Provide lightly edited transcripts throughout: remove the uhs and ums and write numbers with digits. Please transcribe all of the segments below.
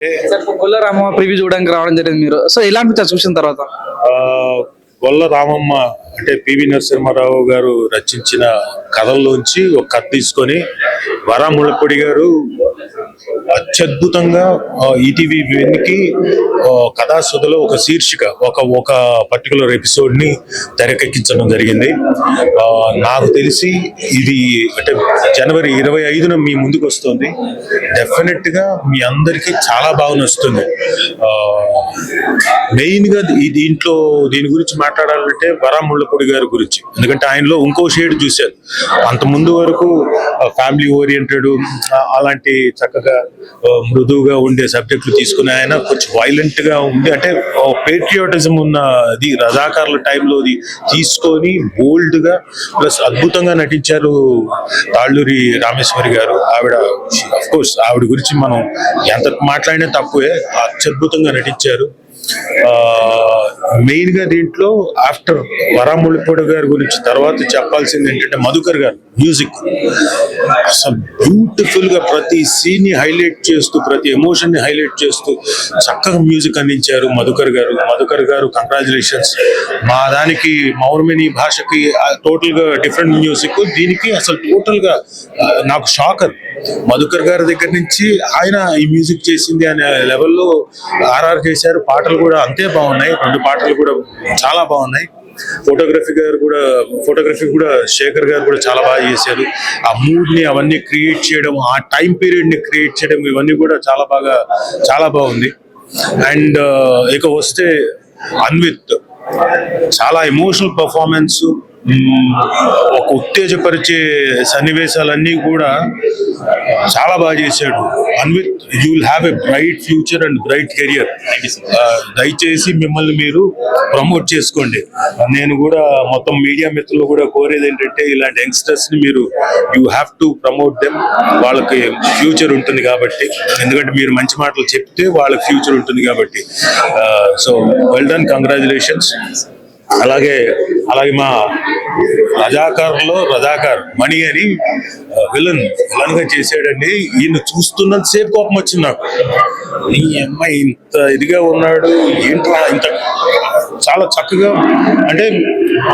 Sir గొల్ల Ramamma preview చూడడానికి రావడం జరిగింది మీరు. సో ఎలా అనిపించారు చూసిన తర్వాత? గొల్ల రామమ్మ అంటే పివి నరసింహారావు గారు రచించిన కథల్లోంచి ఒక కథ తీసుకొని వరా ముళ్ళపూడి గారు అత్యద్భుతంగా ఈటీవీ వెనికి కథాసుధలో ఒక శీర్షిక ఒక పర్టికులర్ ఎపిసోడ్ ని తెరకెక్కించడం జరిగింది. నాకు తెలిసి ఇది అంటే జనవరి 25న మీ ముందుకు వస్తుంది. డెఫినెట్ గా మీ అందరికీ చాలా బాగా నచ్చుతుంది. మెయిన్ గా దీని గురించి మాట్లాడాలంటే వరా ముళ్ళపూడి గారి గురించి, ఎందుకంటే ఆయనలో ఇంకో షేడ్ చూశారు. అంత ముందు వరకు ఫ్యామిలీ ఓరియంటెడ్ అలాంటి చక్కగా మృదువుగా ఉండే సబ్జెక్టులు తీసుకుని ఆయన కొంచెం వైలెంట్ గా ఉండి అంటే పేట్రియాటిజం ఉన్నది రజాకార్ల టైంలో తీసుకొని బోల్డ్ గా ప్లస్ అద్భుతంగా నటించారు తాళ్ళూరి రామేశ్వరి గారు. అఫ్ కోర్స్ ఆవిడ గురించి మనం ఎంత మాట్లాడినా తక్కువే, అత్యద్భుతంగా నటించారు. మెయిన్ గా దీంట్లో ఆఫ్టర్ వరా ముళ్ళపూడి గారి గురించి తర్వాత చెప్పాల్సింది ఏంటంటే మధుకర్ గారు మ్యూజిక్ అసలు బ్యూటిఫుల్ గా ప్రతి సీన్ ని హైలైట్ చేస్తూ ప్రతి ఎమోషన్ ని హైలైట్ చేస్తూ చక్కగా మ్యూజిక్ అందించారు మధుకర్ గారు. కంగ్రాచులేషన్స్. మా దానికి మౌనమేని భాషకి టోటల్ గా డిఫరెంట్ మ్యూజిక్, దీనికి అసలు టోటల్ గా నాకు షాకర్. మధుకర్ గారి దగ్గర నుంచి ఆయన ఈ మ్యూజిక్ చేసింది అనే లెవెల్లో ఆర్ఆర్ చేశారు. పాటలు కూడా అంతే బాగున్నాయి, 2 పాటలు కూడా చాలా బాగున్నాయి. ఫోటోగ్రఫీ కూడా శేఖర్ గారు కూడా చాలా బాగా చేశారు. ఆ మూడ్ ని అవన్నీ క్రియేట్ చేయడం, ఆ టైం పీరియడ్ ని క్రియేట్ చేయడం, ఇవన్నీ కూడా చాలా బాగుంది. అండ్ ఇక వస్తే అన్విత్ చాలా ఎమోషనల్ పర్ఫార్మెన్స్, ఒక ఉత్తేజపరిచే సన్నివేశాలన్నీ కూడా చాలా బాగా చేశాడు Anvith. You will have a bright future and bright career. దయచేసి మిమ్మల్ని మీరు ప్రమోట్ చేసుకోండి. నేను కూడా మొత్తం మీడియా మిత్రులు కూడా కోరేది ఏంటంటే ఇలాంటి యంగ్స్టర్స్ ని మీరు you have to promote them. వాళ్ళకి ఫ్యూచర్ ఉంటుంది కాబట్టి, ఎందుకంటే మీరు మంచి మాటలు చెప్తే వాళ్ళకి ఫ్యూచర్ ఉంటుంది కాబట్టి. So well done, congratulations. అలాగే మా రజాకార్ మణి అని విలన్ గా చేసాడండి. ఈయన చూస్తున్నంత సేపు కోపం వచ్చింది నాకు. ఈ అమ్మాయి ఇంత ఇదిగా ఉన్నాడు ఏంట్రా, ఇంత చాలా చక్కగా అంటే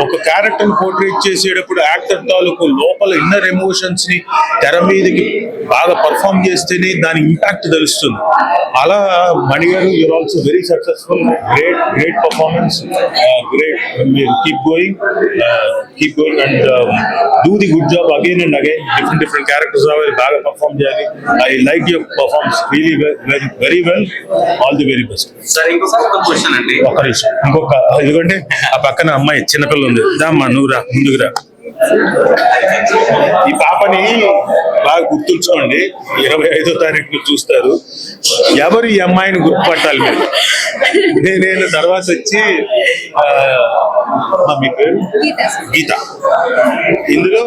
ఒక క్యారెక్టర్ పోర్ట్రేట్ చేసేటప్పుడు యాక్టర్ తాలూకు లోపల ఇన్నర్ ఎమోషన్స్ ని తెర మీదకి బాగా పర్ఫామ్ చేస్తేనే దాని ఇంపాక్ట్ తెలుస్తుంది. అలా Mani garu you are also very successful, great performance, great. మీరు keep going and do the good job again and again. Different characters రావాలి, బాగా పర్ఫామ్ చేయాలి. I like your performance really very well. All the very best. ఒక్క నిమిషం, ఎందుకంటే ఆ పక్కన అమ్మాయి చిన్నపిల్ల ఉంది, దామ్మా నువ్వు రా, ముందుకు రా. ఈ పాపని బాగా గుర్తుంచుకోండి, 25వ తారీఖున చూస్తారు. ఎవరు ఈ అమ్మాయిని గుర్తుపట్టాలి మీరు. నేను తర్వాత వచ్చి మీ పేరు గీత. ఇందులో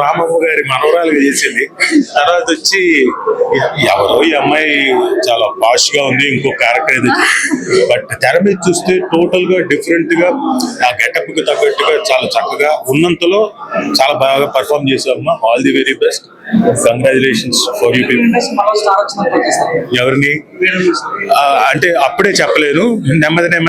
రామమ్మ గారి మనవరాలుగా చేసింది. తర్వాత వచ్చి ఎవరో ఈ అమ్మాయి చాలా పాష్ గా ఉంది, ఇంకో క్యారెక్టర్ ఏదో. బట్ తెర మీద చూస్తే టోటల్ గా డిఫరెంట్ గా ఆ గెటప్ కి తగ్గట్టుగా చాలా చక్కగా ఉన్నంతలో చాలా బాగా పర్ఫామ్ చేశామమ్మా. All the very best, congratulations for you people. ఎవరిని అంటే అప్పుడే చెప్పలేను, నెమ్మదిగా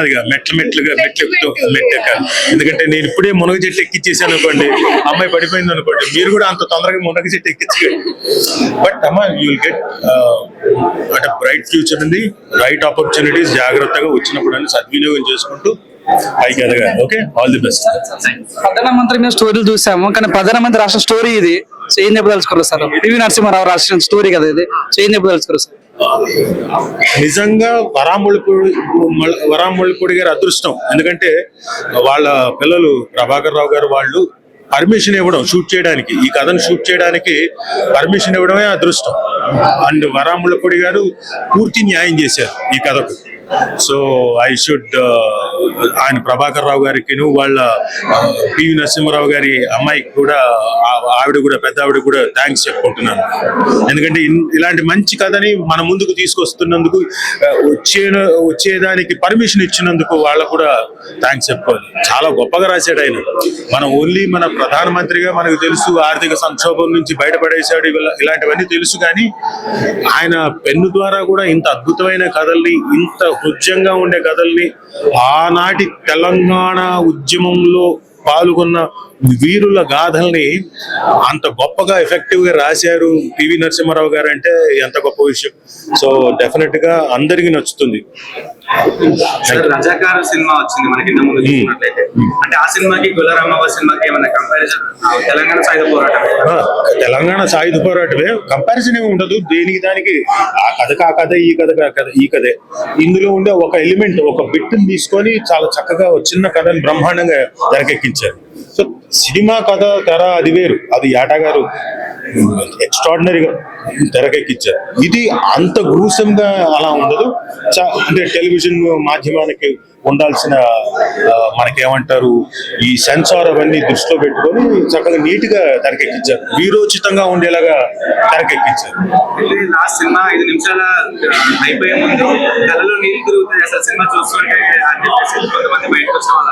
మెట్లుగా మెట్టెక్కాలి. ఎందుకంటే నేను ఇప్పుడే మునగ చెట్టు ఎక్కిచ్చేసాను అనుకోండి, అమ్మాయి పడిపోయింది అనుకోండి, మీరు కూడా అంత తొందరగా మునగ చెట్టు ఎక్కించగండి. బట్ అమ్మా యూ విల్ గెట్ అంటే బ్రైట్ ఫ్యూచర్ ఉంది, రైట్ ఆపర్చునిటీస్ జాగ్రత్తగా వచ్చినప్పుడు అని సద్వినియోగం చేసుకుంటూ పైకి ఎదగాలి. Okay, all the best. ప్రధానమంత్రి మీద స్టోరీలు చూసాము, కానీ ప్రధానమంత్రి రాష్ట్ర స్టోరీ ఇది. సో ఏం చెప్పదలుచుకోరు సార్? పివి నరసింహారావు రాసిన స్టోరీ కదా ఇది. సో ఏం చెప్పదలుచుకోరు సార్? నిజంగా వరా ముళ్ళపూడి గారి అదృష్టం. ఎందుకంటే వాళ్ళ పిల్లలు ప్రభాకర్ రావు గారు వాళ్ళు పర్మిషన్ ఇవ్వడం, షూట్ చేయడానికి, ఈ కథను షూట్ చేయడానికి పర్మిషన్ ఇవ్వడమే అదృష్టం. అండ్ వరా ముళ్ళపూడి గారు పూర్తి న్యాయం చేశారు ఈ కథకు. సో ఐ షుడ్ ఆయన ప్రభాకర్ రావు గారికి వాళ్ళ పివి నరసింహారావు గారి అమ్మాయికి కూడా ఆవిడ కూడా పెద్ద ఆవిడ కూడా థ్యాంక్స్ చెప్పుకుంటున్నాను. ఎందుకంటే ఇలాంటి మంచి కథని మన ముందుకు తీసుకొస్తున్నందుకు, వచ్చేదానికి పర్మిషన్ ఇచ్చినందుకు వాళ్ళకు కూడా థ్యాంక్స్ చెప్పుకోవాలి. చాలా గొప్పగా రాశాడు ఆయన. మనం ఓన్లీ మన ప్రధానమంత్రిగా మనకు తెలుసు, ఆర్థిక సంక్షోభం నుంచి బయటపడేశాడు, ఇలాంటివన్నీ తెలుసు. కానీ ఆయన పెన్ను ద్వారా కూడా ఇంత అద్భుతమైన కథల్ని, ఇంత హృద్యంగా ఉండే కథల్ని, ఆనాటి తెలంగాణ ఉద్యమంలో పాల్గొన్న వీరుల గాథల్ని అంత గొప్పగా ఎఫెక్టివ్ గా రాశారు పివి నరసింహారావు గారు అంటే ఎంత గొప్ప విషయం. సో డెఫినెట్ గా అందరికి నచ్చుతుంది. రజాకార్ సినిమా వచ్చింది మనకి ఇంత ముందు చూసుకున్నట్లయితే, అంటే ఆ సినిమాకి గులారామవ్వ సినిమాకి ఏమైనా కంపారిజన్? తెలంగాణ సాయుధ పోరాటం, తెలంగాణ సాయుధ పోరాటమే, కంపారిజన్ ఏమి ఉండదు దేనికి దానికి. ఆ కథ ఈ కథే. ఇందులో ఉండే ఒక ఎలిమెంట్, ఒక బిట్ తీసుకొని చాలా చక్కగా చిన్న కథని బ్రహ్మాండంగా తెరకెక్కించారు. సో సినిమా కథ తెర అది వేరు, అది యాటా గారు ఎక్స్ట్రాడినరీగా తెరకెక్కించారు. ఇది అంత గ్రూసంగా అలా ఉండదు. అంటే టెలివిజన్ మాధ్యమానికి ఉండాల్సిన మనకేమంటారు ఈ సెన్సార్ అవన్నీ దృష్టిలో పెట్టుకొని చక్కగా నీట్ గా తెరకెక్కించారు, వీరోచితంగా ఉండేలాగా తెరకెక్కించారు. లాస్ట్ సినిమా 5 నిమిషాల అయిపోయే ముందు కళలో నీళ్ళు తిరుగుతాయి అసలు సినిమా చూస్తుంటే అని చెప్పేసి కొంతమంది బయటకు వచ్చిన వాళ్ళ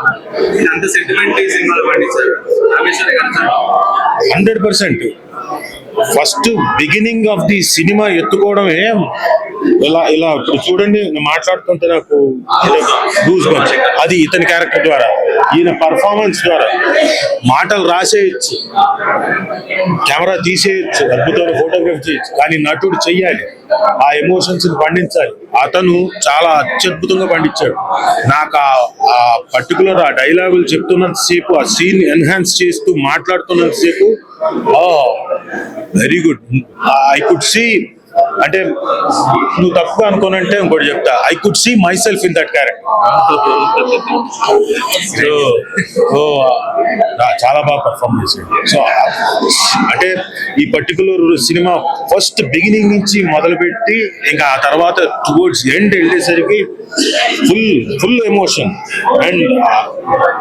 ఇది అంత సెంటిమెంట్ ఈ సినిమాలో పండించారు రామేశ్వరి గారు. 100% first beginning of the cinema ఎత్తుకోవడమే ఇలా ఇప్పుడు చూడండి, నేను మాట్లాడుతుంటే నాకు గూస్ బంప్స్. అది ఇతని క్యారెక్టర్ ద్వారా, ఈయన పర్ఫార్మెన్స్ ద్వారా. మాటలు రాసేయచ్చు, కెమెరా తీసేయచ్చు, అద్భుతమైన ఫోటోగ్రఫీ చేయొచ్చు, కానీ నటుడు చెయ్యాలి, ఆ ఎమోషన్స్ పండించాలి. అతను చాలా అత్యద్భుతంగా పండించాడు. నాకు ఆ పర్టికులర్ ఆ డైలాగులు చెప్తున్నంత సేపు, ఆ సీన్ ఎన్హాన్స్ చేస్తూ మాట్లాడుతున్నంత సేపు very good. I could see, అంటే నువ్వు తక్కువ అనుకోనంటే ఇంకోటి చెప్తా, I could see myself in that character. So చాలా బాగా పర్ఫార్మ్ చేశాడు. సో అంటే ఈ పర్టికులర్ సినిమా ఫస్ట్ బిగినింగ్ నుంచి మొదలుపెట్టి ఇంకా ఆ తర్వాత టువర్డ్స్ ఎండ్ వెళ్ళేసరికి ఫుల్ ఎమోషన్. అండ్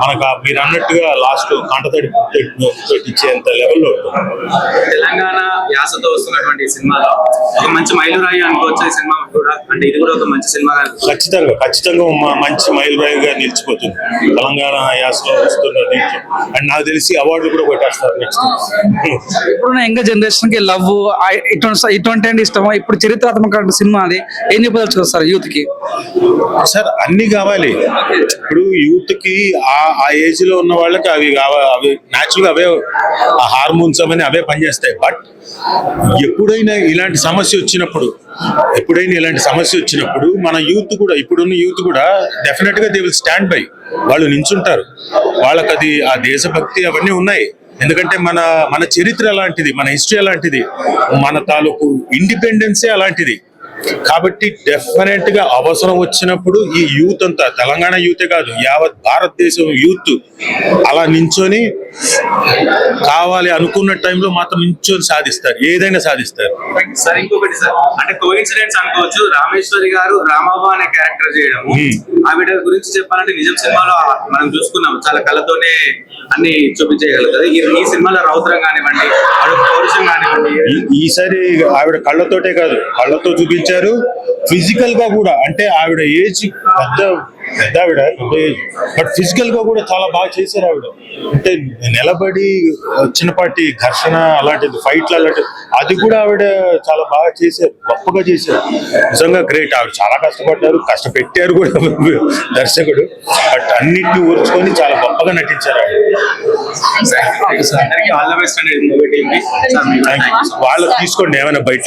మనకు మీరు అన్నట్టుగా లాస్ట్ కంటతడి పెట్టించేంత లెవెల్లో తెలంగాణ యాసతో వస్తున్నటువంటి సినిమాలో ఒక మంచి మైలురాయి అనుకోవచ్చు ఈ సినిమా కూడా. అంటే ఇది కూడా ఒక మంచి సినిమా, ఖచ్చితంగా మంచి మైలురాయిగా నిలిచిపోతుంది తెలంగాణ యాసలో వస్తున్నది. అండ్ నాకు తెలిసి అవార్డులు కూడా కొట్టేస్తారు నెక్స్ట్. ఇప్పుడున్న యంగ్ జనరేషన్ కి లవ్ ఇటువంటి అంటే ఇష్టమా? ఇప్పుడు చరిత్రాత్మక సినిమా అది ఏం చెప్పదలుచుకోవచ్చు సార్ యూత్ కి? సార్ అన్ని కావాలి. ఇప్పుడు యూత్ కి ఆ ఏజ్ లో ఉన్న వాళ్ళకి అవి కావాలి, అవి న్యాచురల్ గా అవే ఆ హార్మోన్స్ అవన్నీ అవే పనిచేస్తాయి. బట్ ఎప్పుడైనా ఇలాంటి సమస్య వచ్చినప్పుడు మన యూత్ కూడా, ఇప్పుడున్న యూత్ కూడా డెఫినెట్ గా దే విల్ స్టాండ్ బై. వాళ్ళు నించుంటారు, వాళ్ళకి అది ఆ దేశభక్తి అవన్నీ ఉన్నాయి. ఎందుకంటే మన చరిత్ర అలాంటిది, మన హిస్టరీ అలాంటిది, మన తాలూకు ఇండిపెండెన్సే అలాంటిది. కాబట్టి డెఫినెట్ గా అవసరం వచ్చినప్పుడు ఈ యూత్ అంతా, తెలంగాణ యూతే కాదు యావత్ భారతదేశం యూత్ అలా నించొని కావాలి అనుకున్న టైంలో మాత్రం నించొని సాధిస్తారు, ఏదైనా సాధిస్తారు. సార్ ఇంకొకటి సార్, అంటే కోఇన్సిడెన్స్ అనుకోవచ్చు, రామేశ్వరి గారు రామవ్వ అనే క్యారెక్టర్ చేయడం. ఆవిడ గురించి చెప్పాలంటే నిజం సినిమాలో మనం చూసుకున్నాం, చాలా కళతోనే అన్ని చూపించగలుగుతుంది. ఈ సినిమాలో రౌద్రం కానివ్వండి, పౌరుషం కానివ్వండి, ఈసారి ఆవిడ కళ్ళతోటే కాదు, కళ్ళతో చూపించారు, ఫిజికల్ గా కూడా. అంటే ఆవిడ ఏజ్ పెద్ద ఆవిడ, బట్ ఫిజికల్ గా కూడా చాలా బాగా చేశారు ఆవిడ. అంటే నిలబడి చిన్నపాటి ఘర్షణ అలాంటిది, ఫైట్లు అలాంటిది, అది కూడా ఆవిడ చాలా బాగా చేశారు, గొప్పగా చేశారు. నిజంగా గ్రేట్. ఆవిడ చాలా కష్టపెట్టారు కూడా దర్శకుడు, బట్ అన్నిటిని ఊర్చుకొని చాలా గొప్పగా నటించారు ఆవిడ. వాళ్ళకి తీసుకోండి ఏమైనా బయట.